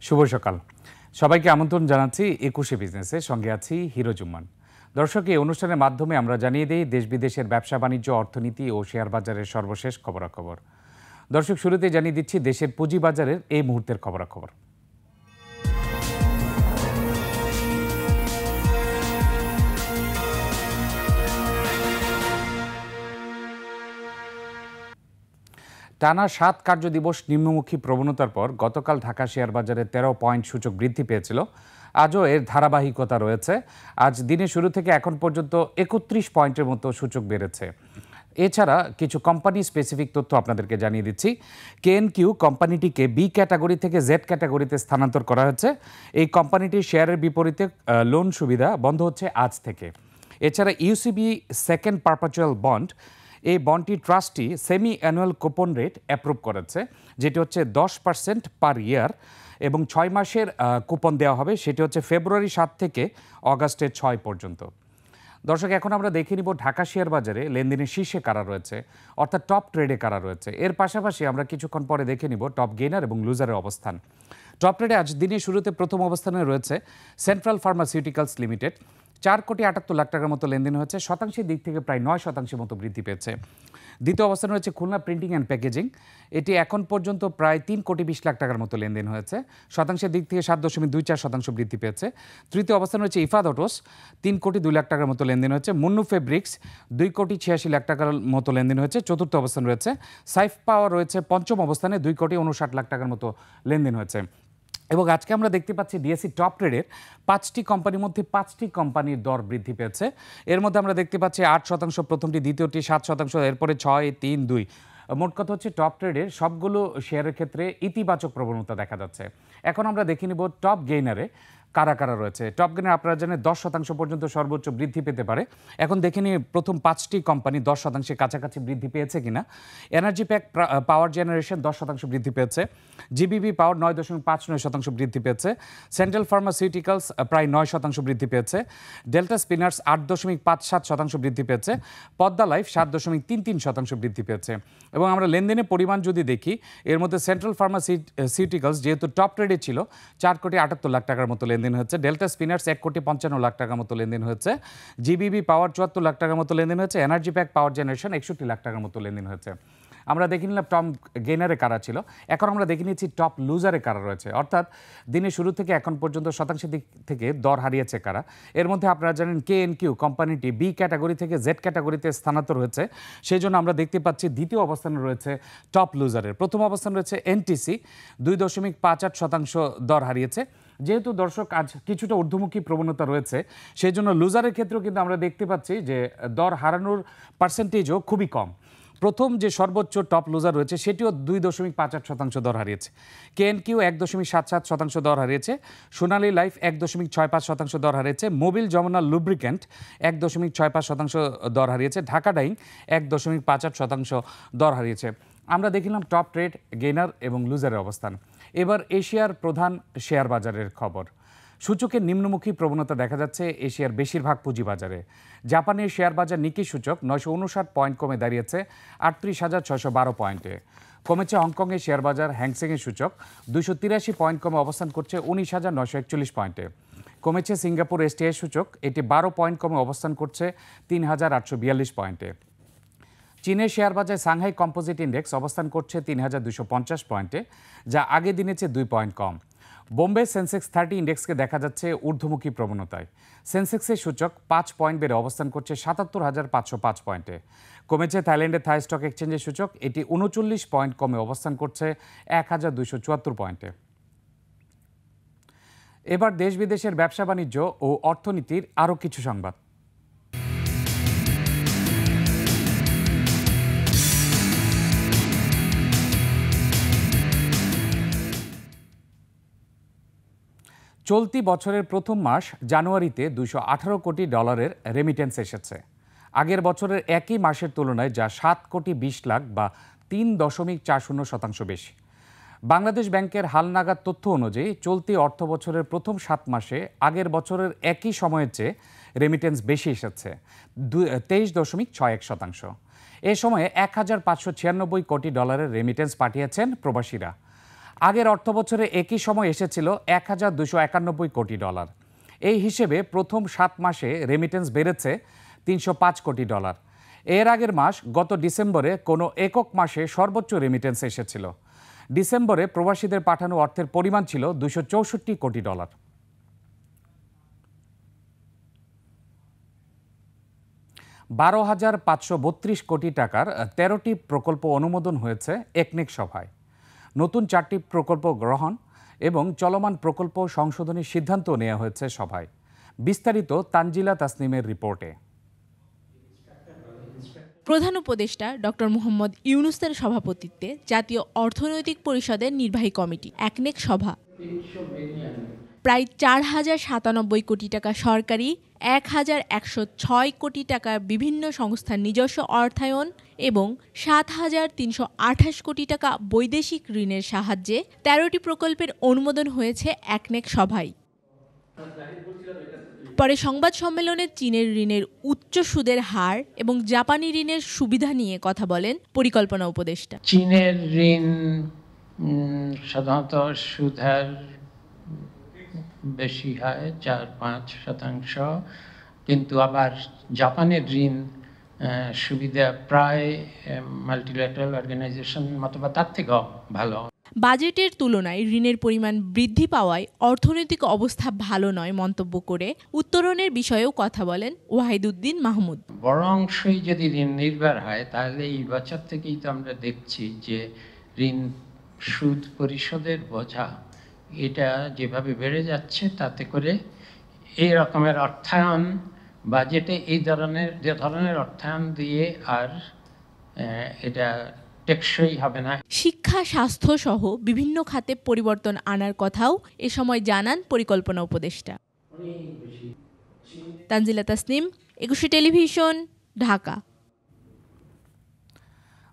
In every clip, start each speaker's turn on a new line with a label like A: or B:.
A: শুভ সকাল। সবাইকে আমন্ত্রণ জানাচ্ছি ২১শে বিজনেসের সঙ্গে আছি হিরোজুম্মান। দর্শক, এই অনুষ্ঠানের মাধ্যমে আমরা জানিয়ে দিই দেশ বিদেশের ব্যবসা বাণিজ্য, অর্থনীতি ও শেয়ার বাজারের সর্বশেষ খবরাখবর। দর্শক, শুরুতে জানিয়ে দিচ্ছি দেশের পুঁজিবাজারের এই মুহূর্তের খবরাখবর। টানা ৭ কার্যদিবস নিম্নমুখী প্রবণতার পর গতকাল ঢাকা শেয়ার বাজারে ১৩ পয়েন্ট সূচক বৃদ্ধি পেয়েছিল। আজও এর ধারাবাহিকতা রয়েছে। আজ দিনের শুরু থেকে এখন পর্যন্ত ৩১ পয়েন্টের মতো সূচক বেড়েছে। এছাড়া কিছু কোম্পানি স্পেসিফিক তথ্য আপনাদেরকে জানিয়ে দিচ্ছি। কেএনকিউ কোম্পানিটিকে বি ক্যাটাগরি থেকে জেড ক্যাটাগরিতে স্থানান্তর করা হয়েছে। এই কোম্পানিটির শেয়ারের বিপরীতে লোন সুবিধা বন্ধ হচ্ছে আজ থেকে। এছাড়া ইউসিবি সেকেন্ড পারপাচুয়াল বন্ড, এই বন্ডটি trustee semi annual coupon rate approve করেছে, যেটি হচ্ছে 10% পার ইয়ার এবং 6 মাসের কুপন দেওয়া হবে। সেটি হচ্ছে ফেব্রুয়ারি 7 থেকে অগাস্টের 6 পর্যন্ত। দর্শক, এখন আমরা দেখে নিব ঢাকা শেয়ার বাজারে লেনদেনের শীর্ষে কারা রয়েছে, অর্থাৎ টপ ট্রেডে কারা রয়েছে। এর পাশাপাশি আমরা কিছুক্ষণ পরে দেখে নিব টপ গেইনার এবং লুজারের অবস্থান। টপ ট্রেডে আজ দিনের শুরুতে প্রথম অবস্থানে রয়েছে সেন্ট্রাল ফার্মাসিউটিক্যালস লিমিটেড। 4,78,00,000 টাকার মতো লেনদেন হয়েছে, শতাংশের দিক থেকে প্রায় 9% মতো বৃদ্ধি পেয়েছে। দ্বিতীয় অবস্থানে রয়েছে খুলনা প্রিন্টিং অ্যান্ড প্যাকেজিং। এটি এখন পর্যন্ত প্রায় 3,20,00,000 টাকার মতো লেনদেন হয়েছে, শতাংশের দিক থেকে 7.24% বৃদ্ধি পেয়েছে। তৃতীয় অবস্থানে রয়েছে ইফাদ অটোস, 3,02,00,000 টাকার মতো লেনদেন হয়েছে। মুন্নু ফেব্রিক্স 2,86,00,000 টাকার মতো লেনদেন হয়েছে। চতুর্থ অবস্থানে রয়েছে সাইফ পাওয়ার, রয়েছে পঞ্চম অবস্থানে 2,59,00,000 টাকার মতো লেনদেন হয়েছে। এবং আজকে আমরা দেখতে পাচ্ছি ডিএসসি টপ ট্রেডের 5টি কোম্পানির মধ্যে 5টি কোম্পানির দর বৃদ্ধি পেয়েছে। এর মধ্যে আমরা দেখতে পাচ্ছি 8% প্রথমটি, দ্বিতীয়টি 7%, এরপরে 6, 3, 2। মোট কথা হচ্ছে টপ ট্রেডের সবগুলো শেয়ারের ক্ষেত্রে ইতিবাচক প্রবণতা দেখা যাচ্ছে। এখন আমরা দেখে নিব টপ গেইনারে কারা কারা রয়েছে। টপ গেইনার আপনারা জানেন 10% পর্যন্ত সর্বোচ্চ বৃদ্ধি পেতে পারে। এখন দেখে নিই প্রথম 5টি কোম্পানি 10% কাছাকাছি বৃদ্ধি পেয়েছে কিনা। এনার্জি প্যাক পাওয়ার জেনারেশন 10% বৃদ্ধি পেয়েছে। জিবিবি পাওয়ার 9.59% বৃদ্ধি পেয়েছে। সেন্ট্রাল ফার্মাসিউটিক্যালস প্রায় 9% বৃদ্ধি পেয়েছে। ডেল্টা স্পিনার্স 8.57% বৃদ্ধি পেয়েছে। পদ্মা লাইফ 7.33% বৃদ্ধি পেয়েছে। এবং আমরা লেনদেনের পরিমাণ যদি দেখি, এর মধ্যে সেন্ট্রাল ফার্মাসিউটিক্যালস যেহেতু টপ ট্রেডে ছিল 4,78,00,000 টাকার মতো লেনদেন হয়েছে। ডেল্টা স্পিনার্স 1,55,00,000 টাকার মতো লেনদেন হয়েছে। জিবিবি পাওয়ার 74,00,000 টাকার মতো লেনদেন হয়েছে। এনার্জি প্যাক পাওয়ার জেনারেশন 61,00,000 টাকার মতো লেনদেন হয়েছে। আমরা দেখে নিলাম টপ গেইনারে কারা ছিল। এখন আমরা দেখে নিচ্ছি টপ লুজারে কারা রয়েছে, অর্থাৎ দিনের শুরু থেকে এখন পর্যন্ত শতাংশের দিক থেকে দর হারিয়েছে কারা। এর মধ্যে আপনারা জানেন কেএনকিউ কোম্পানিটি বি ক্যাটাগরি থেকে জেড ক্যাটাগরিতে স্থানান্তর হয়েছে, সেই জন্য আমরা দেখতে পাচ্ছি দ্বিতীয় অবস্থানে রয়েছে টপ লুজারের। প্রথম অবস্থানে রয়েছে এনটিসি, 2.58% দর হারিয়েছে। যেহেতু দর্শক আজ কিছুটা ঊর্ধ্বমুখী প্রবণতা রয়েছে, সেই জন্য লুজারের ক্ষেত্রেও কিন্তু আমরা দেখতে পাচ্ছি যে দর হারানোর পার্সেন্টেজও খুবই কম। প্রথম যে সর্বোচ্চ টপ লুজার রয়েছে সেটিও 2.58% দর হারিয়েছে। কেএনকিউ 1.77% দর হারিয়েছে। সোনালী লাইফ 1.65% দর হারিয়েছে। মোবিল যমুনা লুব্রিক্যান্ট 1.65% দর হারিয়েছে। ঢাকা ডাইং 1.58% দর হারিয়েছে। আমরা দেখলাম টপ ট্রেড, গেইনার এবং লুজারের অবস্থান। এবার এশিয়ার প্রধান শেয়ার বাজারের খবর। সূচকের নিম্নমুখী প্রবণতা দেখা যাচ্ছে এশিয়ার বেশিরভাগ পুঁজিবাজারে। জাপানের শেয়ার বাজার নিকি সূচক 959 পয়েন্ট কমে দাঁড়িয়েছে 38,612 পয়েন্টে। কমেছে হংকংয়ের শেয়ার বাজার হ্যাংসেংয়ের সূচক 283 পয়েন্ট কমে অবস্থান করছে 19,941 পয়েন্টে। কমেছে সিঙ্গাপুর এসটিআই সূচক, এটি 12 পয়েন্ট কমে অবস্থান করছে 3,842 পয়েন্টে। চীনের শেয়ার বাজার সাংহাই কম্পোজিট ইন্ডেক্স অবস্থান করছে 3,250 পয়েন্টে, যা আগে দিনের চেয়ে 2 পয়েন্ট কম। বোম্বে সেন্সেক্স 30 ইন্ডেক্সকে দেখা যাচ্ছে ঊর্ধ্বমুখী প্রবণতায়। সেন্সেক্সের সূচক 5 পয়েন্ট বেড়ে অবস্থান করছে 77,505 পয়েন্টে। কমেছে থাইল্যান্ডের থাই স্টক এক্সচেঞ্জের সূচক, এটি 39 পয়েন্ট কমে অবস্থান করছে 1,274 পয়েন্টে। এবার দেশ বিদেশের ব্যবসা বাণিজ্য ও অর্থনীতির আরও কিছু সংবাদ। চলতি বছরের প্রথম মাস জানুয়ারিতে $218 কোটি রেমিটেন্স এসেছে। আগের বছরের একই মাসের তুলনায় যা 7,20,00,000 বা 3.40% বেশি। বাংলাদেশ ব্যাংকের হালনাগাদ তথ্য অনুযায়ী চলতি অর্থ বছরের প্রথম 7 মাসে আগের বছরের একই সময়ের চেয়ে রেমিটেন্স বেশি এসেছে 23.61%। এ সময়ে $1,596 কোটি রেমিটেন্স পাঠিয়েছেন প্রবাসীরা। আগের অর্থবছরে একই সময় এসেছিল $1,291 কোটি। এই হিসেবে প্রথম 7 মাসে রেমিটেন্স বেড়েছে $305 কোটি। এর আগের মাস গত ডিসেম্বরে কোনো একক মাসে সর্বোচ্চ রেমিটেন্স এসেছিল। ডিসেম্বরে প্রবাসীদের পাঠানো অর্থের পরিমাণ ছিল $264 কোটি। 12,532 কোটি টাকার 13টি প্রকল্প অনুমোদন হয়েছে একনেক সভায়। নতুন 4টি প্রকল্প গ্রহণ এবং চলমান প্রকল্প সংশোধনের সিদ্ধান্ত নেওয়া হয়েছে সভায়। বিস্তারিত তানজিলা তাসনিমের রিপোর্টে।
B: প্রধান উপদেষ্টা ডক্টর মোহাম্মদ ইউনূসের সভাপতিত্বে জাতীয় অর্থনৈতিক পরিষদের নির্বাহী কমিটি একনেক সভা প্রায় 4,097 কোটি টাকা সরকারি, 1,106 কোটি টাকার বিভিন্ন সংস্থার নিজস্ব অর্থায়ন এবং 7,328 কোটি টাকা বৈদেশিক ঋণের সাহায্যে 13টি প্রকল্পের অনুমোদন হয়েছে একনেক সভায়। পরে সংবাদ সম্মেলনে চীনের ঋণের উচ্চ সুদের হার এবং জাপানি ঋণের সুবিধা নিয়ে কথা বলেন পরিকল্পনা উপদেষ্টা।
C: চীনের ঋণ সাধারণত সুদ হার বেশি হয় 4-5%, কিন্তু আবার জাপানের ঋণ সুবিধা প্রায় মাল্টিল্যাটারাল অর্গানাইজেশন মতো বা তার থেকেও ভালো।
B: বাজেটের তুলনায় ঋণের পরিমাণ বৃদ্ধি পাওয়ায় অর্থনৈতিক অবস্থা ভালো নয় মন্তব্য করে উত্তরণের বিষয়েও কথা বলেন ওয়াহিদুদ্দিন মাহমুদ।
C: বড় অংশই যদি ঋণ নির্ভর হয় তাহলে এই বছর থেকেই তো আমরা দেখছি যে ঋণ সুদ পরিশোধের বোঝা এটা যেভাবে বেড়ে যাচ্ছে, তাতে করে এই রকমের অর্থায়ন বাজেটে যে ধরনের অর্থায়ন দিয়ে আর এটা টেকসই হবে না।
B: শিক্ষা, স্বাস্থ্য সহ বিভিন্ন খাতে পরিবর্তন আনার কথাও এ সময় জানান পরিকল্পনা উপদেষ্টা। তানজিলা তাসনিম, 21 টেলিভিশন, ঢাকা।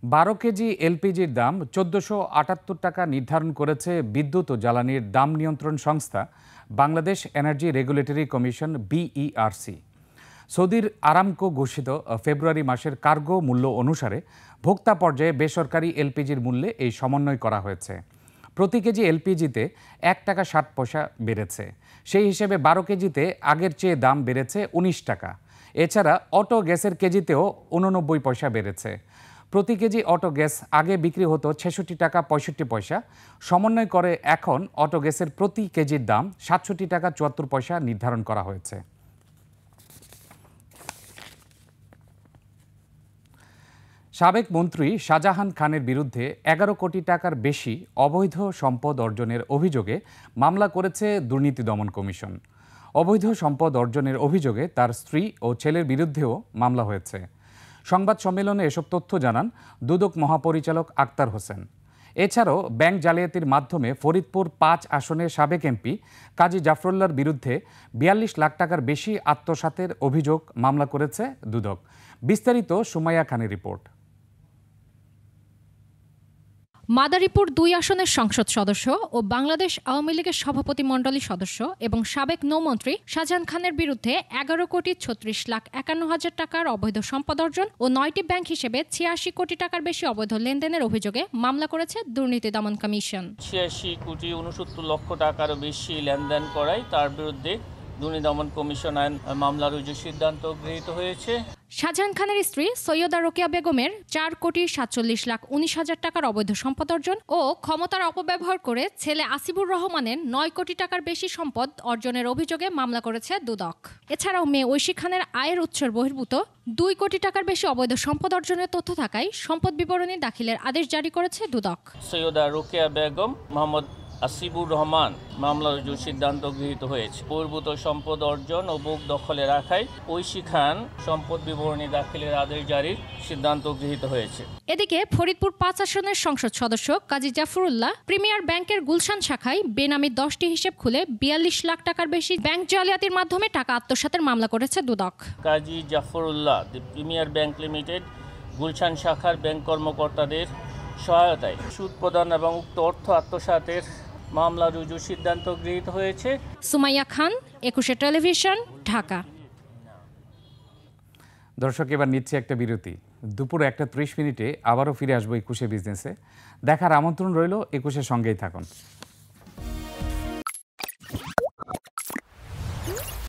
A: 12 কেজি এলপিজির দাম 1478 টাকা নির্ধারণ করেছে বিদ্যুৎ ও জ্বালানির দাম নিয়ন্ত্রণ সংস্থা Bangladesh energy regulatory commission BERC। সৌদির আরামকো ঘোষিত ফেব্রুয়ারি মাসের কার্গো মূল্য অনুসারে ভোক্তা পর্যায়ে বেসরকারি এলপিজির মূল্যে এই সমন্বয় করা হয়েছে। প্রতি কেজি এলপিজিতে 1 টাকা 60 পয়সা বেড়েছে। সেই হিসেবে 12 কেজিতে আগের চেয়ে দাম বেড়েছে 19 টাকা। এছাড়া অটো গ্যাসের কেজিতেও 89 পয়সা বেড়েছে। প্রতি কেজি অটো গ্যাস আগে বিক্রি হতো 66 টাকা 65 পয়সা। সমন্বয় করে এখন অটো গ্যাসের প্রতি কেজির দাম 67 টাকা 74 পয়সা নির্ধারণ করা হয়েছে। সাবেক মন্ত্রী শাহজাহান খানের বিরুদ্ধে 11 কোটি টাকার বেশি অবৈধ সম্পদ অর্জনের অভিযোগে মামলা করেছে দুর্নীতি দমন কমিশন। অবৈধ সম্পদ অর্জনের অভিযোগে তার স্ত্রী ও ছেলের বিরুদ্ধেও মামলা হয়েছে। সংবাদ সম্মেলনে এসব তথ্য জানান দুদক মহাপরিচালক আক্তার হোসেন। এছাড়াও ব্যাংক জালিয়াতির মাধ্যমে ফরিদপুর 5 আসনের সাবেক এমপি কাজী জাফরুল্লাহর বিরুদ্ধে 42 লাখ টাকার বেশি আত্মসাতের অভিযোগ মামলা করেছে দুদক। বিস্তারিত সুমাইয়া খানের রিপোর্ট।
D: মাদারীপুর 2 আসনের সংসদ সদস্য ও বাংলাদেশ আওয়ামী লীগের সভাপতিমণ্ডলী সদস্য এবং সাবেক নৌমন্ত্রী শাহজাহান খানের বিরুদ্ধে 11,36,51,000 টাকার অবৈধ সম্পদ অর্জন ও 9টি ব্যাংক হিসেবে 86 কোটি টাকার বেশি অবৈধ লেনদেনের অভিযোগে মামলা করেছে দুর্নীতি দমন কমিশন।
E: 86,69 টাকারও বেশি লেনদেন করায় তার বিরুদ্ধে দুর্নীতি দমন কমিশন আইন মামলা রুজুর সিদ্ধান্ত গৃহীত হয়েছে।
D: শাহজাহান খানের স্ত্রী সৈয়দা রোকেয়া বেগমের 4,47,19,000 টাকার অবৈধ সম্পদ অর্জন ও ক্ষমতার অপব্যবহার করে ছেলে আসিবুর রহমানের 9 কোটি টাকার বেশি সম্পদ অর্জনের অভিযোগে মামলা করেছে দুদক। এছাড়াও মেয়ে ঐশী খানের আয়ের উৎসের বহির্ভূত 2 কোটি টাকার বেশি অবৈধ সম্পদ অর্জনের তথ্য থাকায় সম্পদ বিবরণী দাখিলের আদেশ জারি করেছে দুদক।
E: সৈয়দা রোকেয়া বেগম, মোহাম্মদ আসিবুর রহমান মামলা রুজুর সিদ্ধান্ত গৃহীত হয়েছে। বহির্ভূত সম্পদ অর্জন ও বুক দখলে রাখায় ঐশী খান সম্পদ বিবরণী দাখিলের আদেশ জারির সিদ্ধান্ত গৃহীত হয়েছে।
D: এদিকে ফরিদপুর 5 আসনের সংসদ সদস্য কাজী জাফরুল্লাহ প্রিমিয়ার ব্যাংকের গুলশান শাখায় বেনামি 10টি হিসেব খুলে 42 লাখ টাকার বেশি ব্যাংক জালিয়াতির মাধ্যমে টাকা আত্মসাতের মামলা করেছে দুদক।
E: Kazi Zafrullah premier bank limited Gulshan শাখার ব্যাংক কর্মকর্তাদের সহায়তায় সুদ প্রদান এবং উক্ত অর্থ আত্মসাতের মামলা রুজুর সিদ্ধান্ত গৃহীত হয়েছে।
D: সুমাইয়া খান, 21 টেলিভিশন, ঢাকা।
A: দর্শক, এবার নিচ্ছে একটা বিরতি। দুপুর 1:30 আবারও ফিরে আসবো 21শে বিজনেসে। দেখার আমন্ত্রণ রইল, 21শে সঙ্গেই থাকুন।